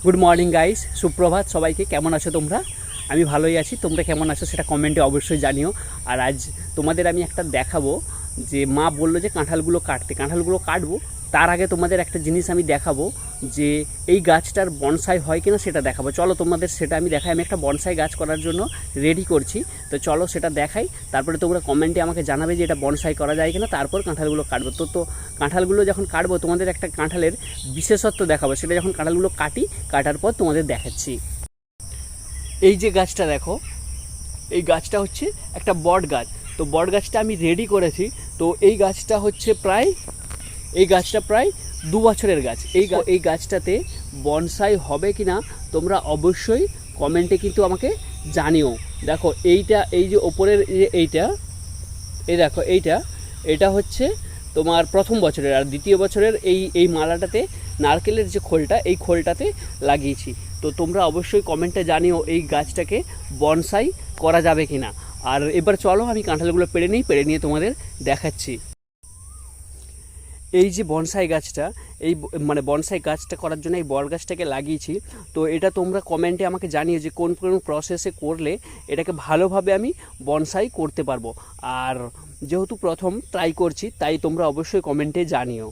Good morning guys, সুপ্রভাত সবাইকে। কেমন আছো তোমরা? আমি ভালোই আছি। তোমরা কেমন আছো সেটা কমেন্টে অবশ্যই জানিও। আর আজ তোমাদের আমি একটা দেখাবো যে মা বললো যে কাঁঠালগুলো কাটবো। তার আগে তোমাদের একটা জিনিস আমি দেখাবো যে এই গাছটার বনসাই হয় কিনা সেটা দেখাবো। চলো তোমাদের সেটা আমি দেখাই। আমি একটা বনসাই গাছ করার জন্য রেডি করছি, তো চলো সেটা দেখাই। তারপরে তোমরা কমেন্টে আমাকে জানাবে যে এটা বনসাই করা যায় কিনা, তারপর কাঁঠালগুলো কাটবো। তো কাঁঠালগুলো যখন কাটবো তোমাদের একটা কাঁঠালের বিশেষত্ব দেখাবো। সেটা যখন কাঁঠালগুলো কাটার পর তোমাদের দেখাচ্ছি। এই যে গাছটা দেখো, এই গাছটা হচ্ছে একটা বট গাছ। তো বট গাছটা আমি রেডি করেছি। তো এই গাছটা প্রায় 2 বছরের গাছ। এই গাছটাতে বনসাই হবে কি না তোমরা অবশ্যই কমেন্টে কিন্তু আমাকে জানিও। দেখো এই যে ওপরের দেখো এটা হচ্ছে তোমার প্রথম বছরের, আর দ্বিতীয় বছরের এই মালাটাতে নারকেলের যে খোলটা, এই খোলটাতে লাগিয়েছি। তো তোমরা অবশ্যই কমেন্টে জানিও এই গাছটাকে বনসাই করা যাবে কি না। আর এবার চলো আমি কাঁঠালগুলো পেড়ে নিয়ে তোমাদের দেখাচ্ছি। এই যে বনসাই গাছটা, বনসাই গাছটা করার জন্য এই বট গাছটাকে লাগিয়েছি। তো এটা তোমরা কমেন্টে আমাকে জানিও যে কোন কোন প্রসেসে করলে এটাকে ভালোভাবে আমি বনসাই করতে পারবো। আর যেহেতু প্রথম ট্রাই করছি, তাই তোমরা অবশ্যই কমেন্টে জানিও।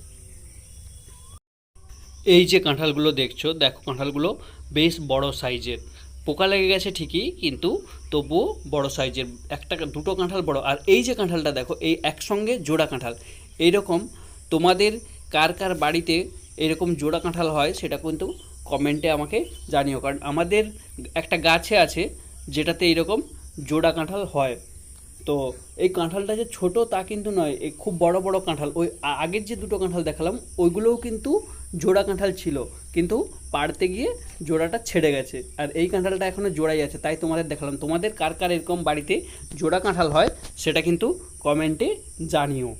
এই যে কাঁঠালগুলো দেখছো, দেখো কাঁঠালগুলো বেশ বড় সাইজের। পোকা লেগে গেছে ঠিকই, কিন্তু তবুও বড় সাইজের। দুটো কাঁঠাল বড়। আর এই যে কাঁঠালটা দেখো, এই একসঙ্গে জোড়া কাঁঠাল। এইরকম তোমাদের কার কার বাড়িতে এরকম জোড়া কাঁঠাল হয় সেটা কিন্তু কমেন্টে আমাকে জানিও। কারণ আমাদের একটা গাছে আছে যেটাতে এইরকম জোড়া কাঁঠাল হয়। তো এই কাঁঠালটা যে ছোট তা কিন্তু নয়, এই খুব বড় বড় কাঁঠাল। ওই আগের যে দুটো কাঁঠাল দেখালাম ওইগুলোও কিন্তু জোড়া কাঁঠাল ছিল, কিন্তু পাড়তে গিয়ে জোড়াটা ছেড়ে গেছে। আর এই কাঁঠালটা এখনও জোড়াই আছে, তাই তোমাদের দেখালাম। তোমাদের কার কার এরকম বাড়িতে জোড়া কাঁঠাল হয় সেটা কিন্তু কমেন্টে জানিও।